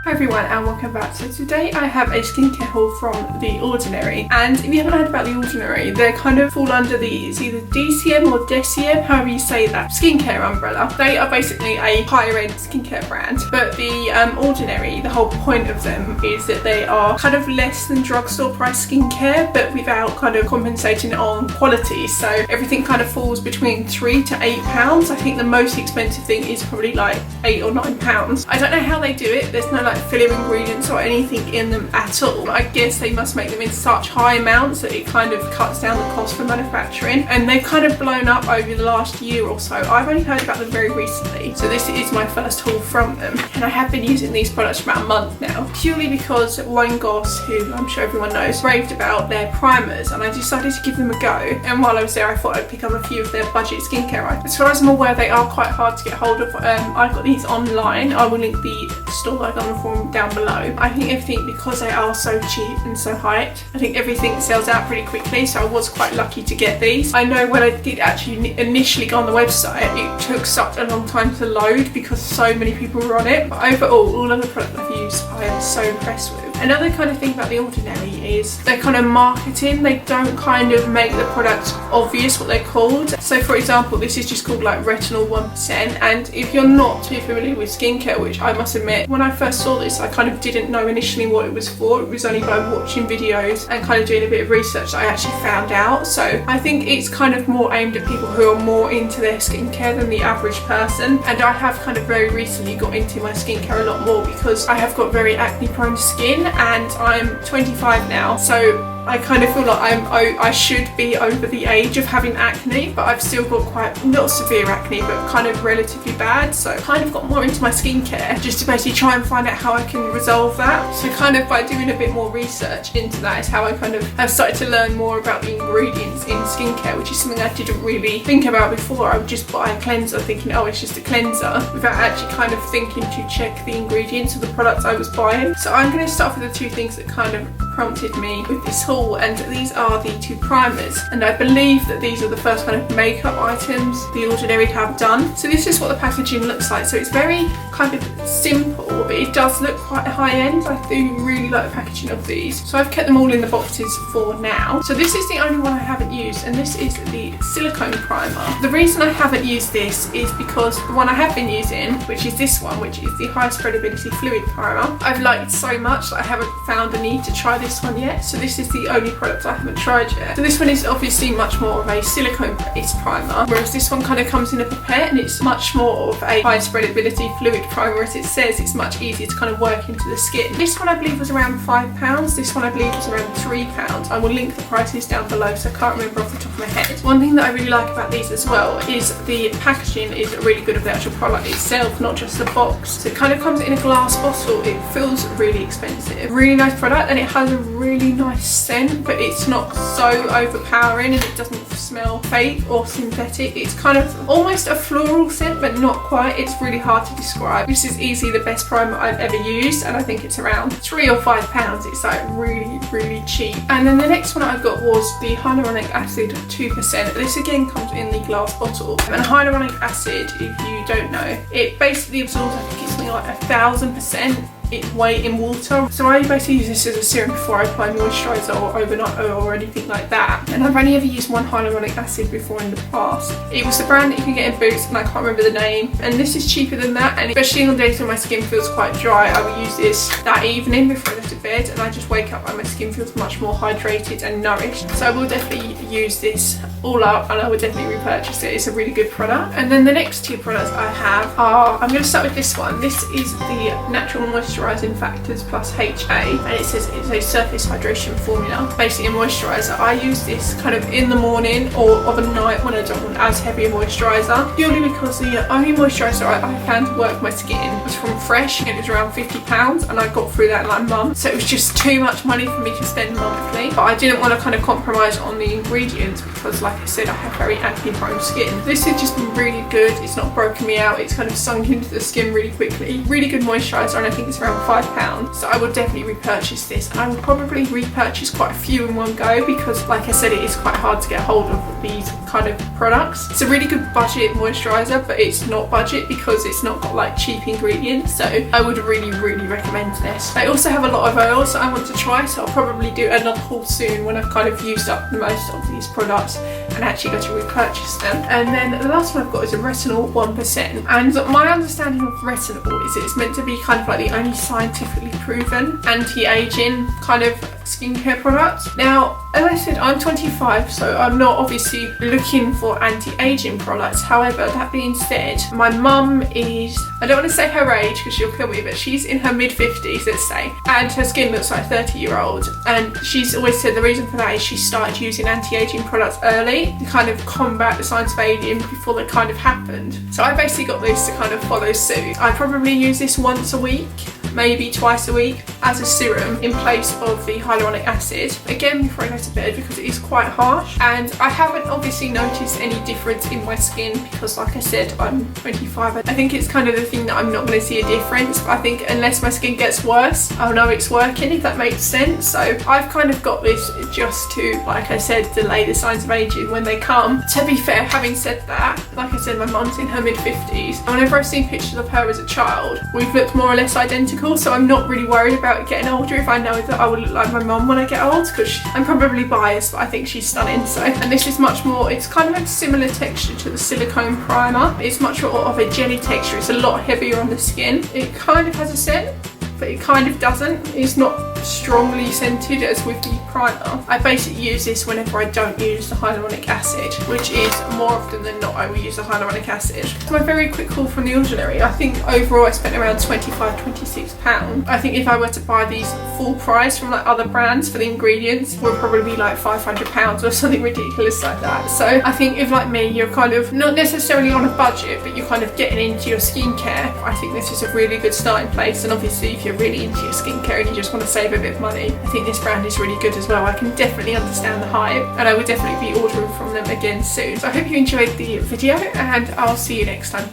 Hi everyone and welcome back. So today I have a skincare haul from The Ordinary, and if you haven't heard about The Ordinary, they kind of fall under it's either DCM or DECIM, however you say that, skincare umbrella. They are basically a higher end skincare brand, but The Ordinary, the whole point of them is that they are kind of less than drugstore price skincare but without kind of compensating on quality. So everything kind of falls between £3 to £8. I think the most expensive thing is probably like £8 or £9. I don't know how they do it. There's no like filler ingredients or anything in them at all. I guess they must make them in such high amounts that it kind of cuts down the cost for manufacturing, and they've kind of blown up over the last year or so. I've only heard about them very recently, so this is my first haul from them, and I have been using these products for about a month now, purely because Wayne Goss, who I'm sure everyone knows, raved about their primers, and I decided to give them a go. And while I was there, I thought I'd pick up a few of their budget skincare items. As far as I'm aware, they are quite hard to get hold of. I got these online. I will link the store that I got them from down below. I think everything, because they are so cheap and so hyped, I think everything sells out pretty quickly, so I was quite lucky to get these. I know when I did actually initially go on the website, it took such a long time to load because so many people were on it, but overall all of the products I've used I am so impressed with. Another kind of thing about The Ordinary is their kind of marketing. They don't kind of make the products obvious what they're called. So for example, this is just called like Retinol 1%, and if you're not too familiar with skincare, which I must admit, when I first saw this I kind of didn't know initially what it was for. It was only by watching videos and kind of doing a bit of research that I actually found out. So I think it's kind of more aimed at people who are more into their skincare than the average person, and I have kind of very recently got into my skincare a lot more because I have got very acne prone skin and I'm 25 now, so I kind of feel like I should be over the age of having acne, but I've still got quite, not severe acne, but kind of relatively bad. So I kind of got more into my skincare just to basically try and find out how I can resolve that. So kind of by doing a bit more research into that is how I kind of have started to learn more about the ingredients in skincare, which is something I didn't really think about before. I would just buy a cleanser thinking, oh, it's just a cleanser, without actually kind of thinking to check the ingredients of the products I was buying. So I'm going to start with the two things that kind of prompted me with this haul, and these are the two primers, and I believe that these are the first kind of makeup items The Ordinary have done. So this is what the packaging looks like. So it's very kind of simple, but it does look quite high end. I do really like the packaging of these, so I've kept them all in the boxes for now. So this is the only one I haven't used, and this is the Silicone primer. The reason I haven't used this is because the one I have been using, which is this one, which is the High-Spreadability fluid primer, I've liked so much that I haven't found a need to try this one yet. So this is the only product I haven't tried yet. So this one is obviously much more of a silicone based primer, whereas this one kind of comes in a pipette and it's much more of a high spreadability fluid primer. As it says, it's much easier to kind of work into the skin. This one I believe was around £5. This one I believe was around £3. I will link the prices down below, so I can't remember off the top of my head. One thing that I really like about these as well is the packaging is really good of the actual product itself, not just the box. So it kind of comes in a glass bottle. It feels really expensive. Really nice product, and it has a really nice scent, but it's not so overpowering and it doesn't smell fake or synthetic. It's kind of almost a floral scent, but not quite. It's really hard to describe. This is easily the best primer I've ever used, and I think it's around £3 or £5. It's like really cheap. And then the next one I got was the Hyaluronic Acid 2%. This again comes in the glass bottle, and hyaluronic acid, if you don't know, it basically absorbs, I think it's something like 1000% its weight in water. So I basically use this as a serum before I apply moisturiser or overnight or anything like that. And I've only ever used one hyaluronic acid before in the past. It was the brand that you can get in Boots, and I can't remember the name. And this is cheaper than that, and especially on days when my skin feels quite dry, I will use this that evening before I go to bed, and I just wake up and my skin feels much more hydrated and nourished. So I will definitely use this all up, and I will definitely repurchase it. It's a really good product. And then the next two products I have are, I'm going to start with this one. This is the Natural Moisturizing Factors plus HA, and it says it's a surface hydration formula, basically a moisturiser. I use this kind of in the morning or of a night when I don't want as heavy a moisturiser, purely because the only moisturiser I found to work my skin was from Fresh, and it was around £50, and I got through that in like a month, so it was just too much money for me to spend monthly. But I didn't want to kind of compromise on the ingredients because, like I said, I have very acne prone skin. This has just been really good. It's not broken me out. It's kind of sunk into the skin really quickly. Really good moisturiser, and I think it's around £5. So I would definitely repurchase this, and I would probably repurchase quite a few in one go because, like I said, it is quite hard to get hold of these kind of products. It's a really good budget moisturiser, but it's not budget because it's not got like cheap ingredients, so I would really recommend this. They also have a lot of oils that I want to try, so I'll probably do another haul soon when I've kind of used up the most of these products and actually go to repurchase them. And then the last one I've got is a Retinol 1%, and my understanding of Retinol is it's meant to be kind of like the only scientifically proven anti-aging kind of skincare product. Now, as I said, I'm 25, so I'm not obviously looking for anti-aging products. However, that being said, my mum is, I don't want to say her age because she'll kill me, but she's in her mid-50s, let's say, and her skin looks like 30-year-old, and she's always said the reason for that is she started using anti-aging products early to kind of combat the signs of aging before they kind of happened. So I basically got this to kind of follow suit. I probably use this once a week, maybe twice a week, as a serum in place of the hyaluronic acid. Again, before I go to bed, because it is quite harsh, and I haven't obviously noticed any difference in my skin because, like I said, I'm 25. I think it's kind of the thing that I'm not going to see a difference, but I think unless my skin gets worse, I'll know it's working, if that makes sense. So I've kind of got this just to, like I said, delay the signs of aging when they come. To be fair, having said that, like I said, my mum's in her mid-50s, and whenever I've seen pictures of her as a child, we've looked more or less identical, so I'm not really worried about getting older if I know that I will look like my mum when I get old, because I'm probably biased, but I think she's stunning. So, and this is much more, it's kind of a similar texture to the Silicone primer. It's much more of a jelly texture. It's a lot heavier on the skin. It kind of has a scent, but it kind of doesn't. It's not strongly scented as with the primer. I basically use this whenever I don't use the hyaluronic acid, which is more often than not I will use the hyaluronic acid. My very quick haul from The Ordinary, I think overall I spent around £25–26. I think if I were to buy these full price from like other brands for the ingredients, would probably be like £500 or something ridiculous like that. So I think if, like me, you're kind of not necessarily on a budget, but you're kind of getting into your skincare, I think this is a really good starting place. And obviously if you're really into your skincare and you just want to save a bit of money, I think this brand is really good as well. I can definitely understand the hype, and I will definitely be ordering from them again soon. So I hope you enjoyed the video, and I'll see you next time.